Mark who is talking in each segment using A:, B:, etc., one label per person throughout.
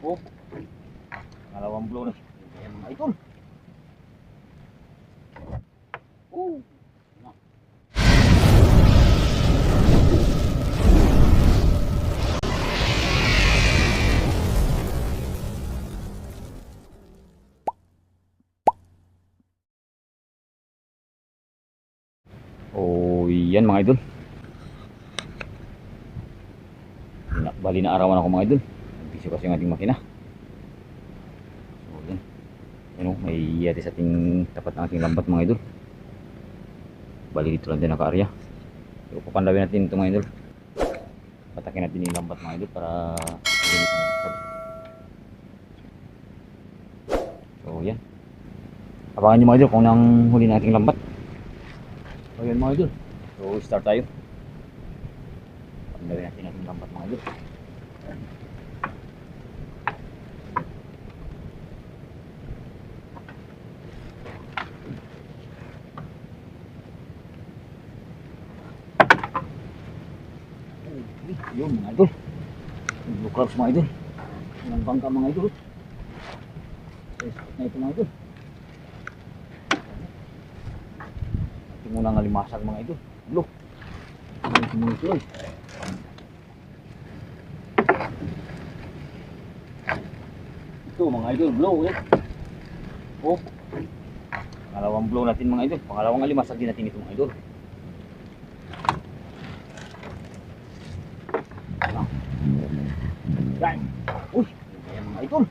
A: Oh, dalawang blow na. Ayan mga idol. Oh. Oh, yan mga idol. Bali na arawan ako mga idol. Bisyo kasi yung ating makina. So, yan. Yan o, may yate sa ating tapat ng ating lambat mga idol. Bali dito lang din naka-area. So, papandawin natin ito mga idol. Patakin natin yung lambat mga idol para so, yan. Abangan nyo mga idol kung nang huli ng ating lambat. So, yan mga idol. So, start tayo. Pandawin natin ating lambat mga idol. Yun mga idol, blue crabs mga idol, ng bangka mga idol. Na ito mga idol, ito muna nga limasag mga idol. Blue ito mga idol. Ito mga idol, blow eh. Oh, pangalawang blow natin mga idol, pangalawang limasag din natin ito mga idol. Yan. Uy, ayan mga idol.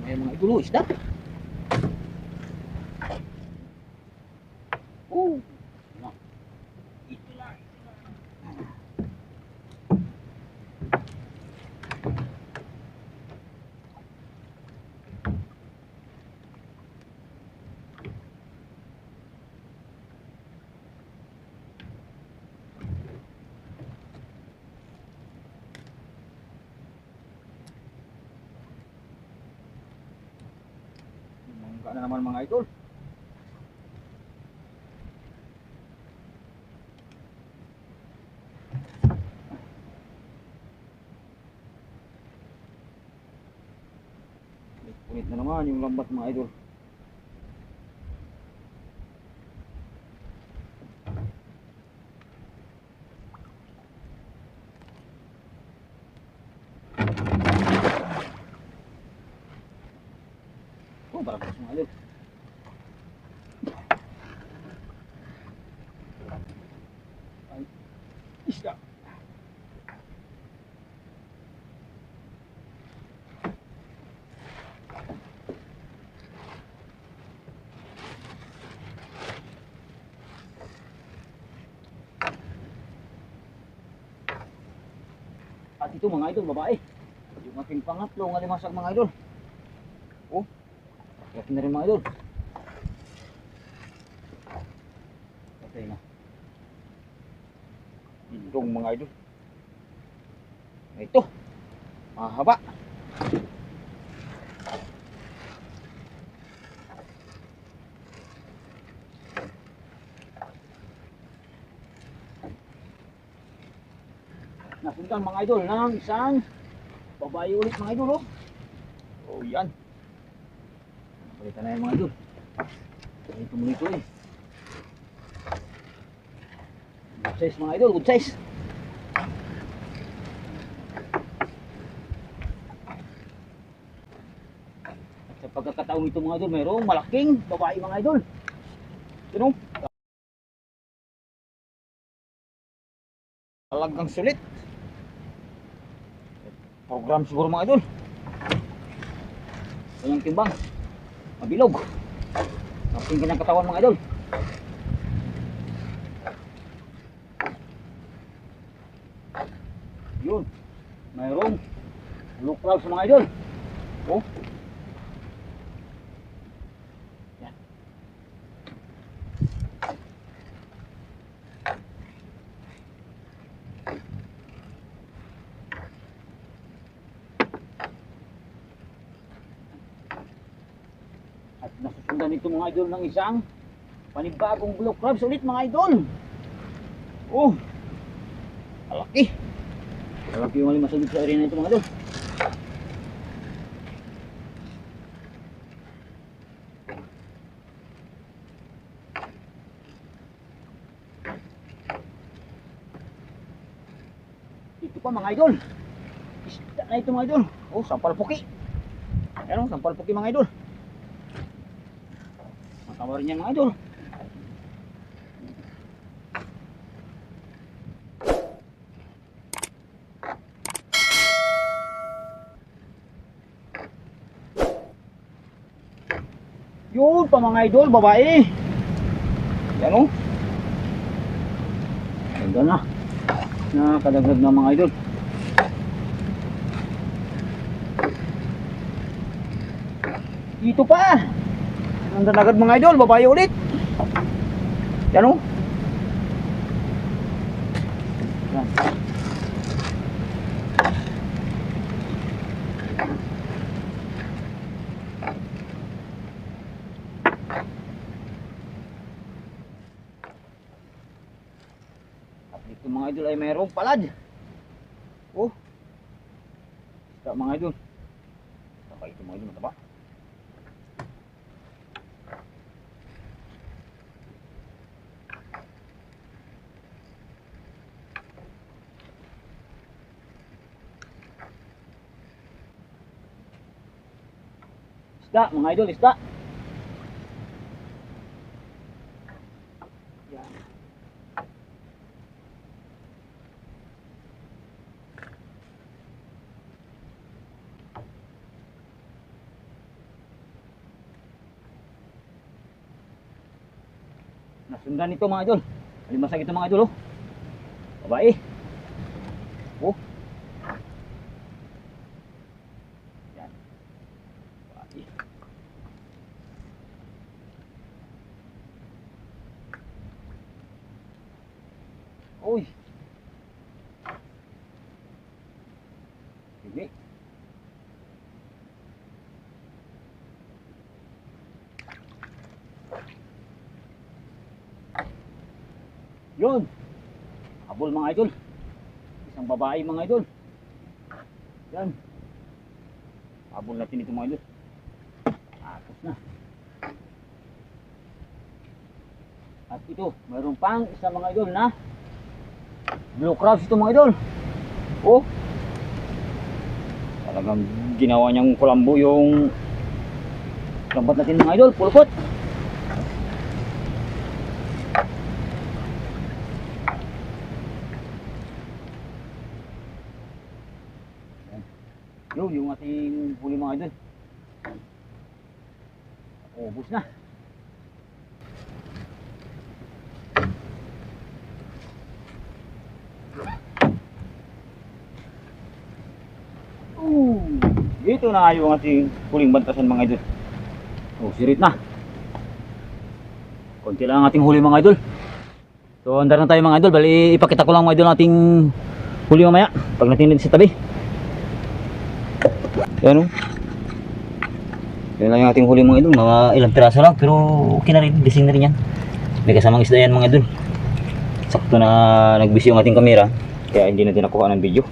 A: Ayan mga idol, isda. Mangga na naman mga idol. Punit na naman yung lambat mga idol. Oh, parang mas mga idol. Ay, isda. At ito mga idol, babae. Yung ating pangatlo ng limasag mga idol. Oh, yakin na rin mga idol. Patay na. Indong mga idol. Ito, mahaba. Napuntan mga idol ng isang babae ulit mga idol. Oh, yan. Balikan na yan mga idol. Ito muli ito eh. Good size mga idol, good size. At sa pagkakataong ito mga idol, mayroong malaking babae mga idol. Sino? Talagang sulit. Program siguro mga idol. Kanyang timbang. Mabilog. Naping kanyang katawan mga idol. Yun. Mayroong blue crabs mga idol. Oh. Yan. Nasusundan nito mga idol ng isang panibagong blue crabs ulit mga idol. Oh, malaki. Malaki yung alimasagid sa area na ito mga idol. Ito pa mga idol. Isda na ito mga idol. Oh, sampal puki. Ayan o, sampal puki mga idol. Matawa rin yan mga idol. Yun pa mga idol, babae. Yan o. Ganda na. Nakadagdag na mga idol. Dito pa. Nandun agad mga idol, babae ulit. Yan o. Yan. At dito mga idol ay mayroong palad. Oh. Ito mga idol. Saka ito mga idol mataba. Isda, mga idol, isda. Yan. Nasundan ito mga idol. Alimasag ito mga idol oh. Babae. Oh. Yan. Babae. Uy. Hindi. Yun. Habol mga idol. Isang babae mga idol. Yan. Habol natin ito mga idol. Tapos na. At ito, mayroon pang isa mga idol na blue crabs ito mga idol. Oh. Talagang ginawa niyang kulambo yung lambat natin mga idol. Pulpot. Yun, yung ating huli mga idol. Ubus na. Dito na yung ating huling bantasan mga idol. Oh, sirit na. Konti lang ang ating huli mga idol. So, andar na tayo mga idol. Bali, ipakita ko lang mga idol ang ating huli mamaya. Pag natin sa tabi. Yan o. Yan lang yung ating huli mga idol. Mga ilang piraso lang. Pero okay na rin. Bising na rin yan. May kasamang isda yan mga idol. Sakto na nagbisi yung ating kamera. Kaya hindi natin nakuha ng video.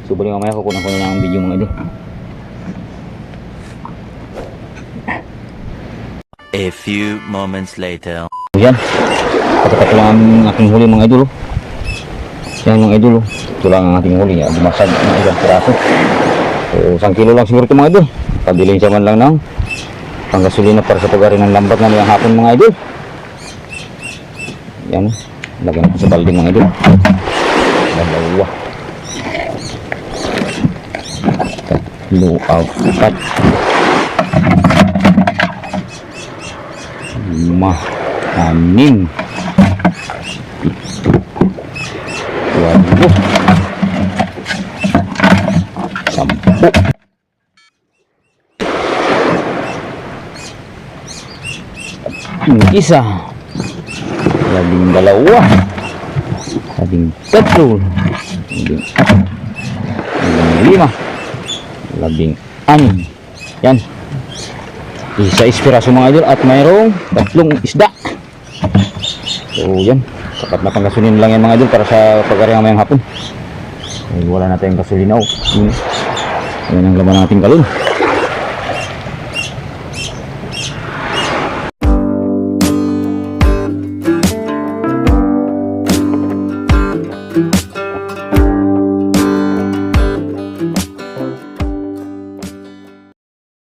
A: So bali mamaya kukunan ko na lang ang video mga idol.
B: A few moments later.
A: Yan. Pagkatapos lang ang aking huli mga idol. Yan mga idol. Ito lang ang ating huli. Bumasag ng ilang piraso. So 1 kilo lang siguro ito mga idol. Pabilin siya man lang ng panggasolina para sa pag-ari ng lambat na niyang hapon mga idol. Yan. Lagyan ko sa balde mga idol. Dalawa. 3, 4, 5, 6, 7, 8, 9, 10. Isa. 12. 13. 14. 15. 16. Yan. isa piraso mga idol at mayroong 3 isda. So yan, sapat na pang gasolina lang yan mga idol para sa pag-aring mamayang hapon. Wala na tayong gasolina. Yan ang laman nating galon.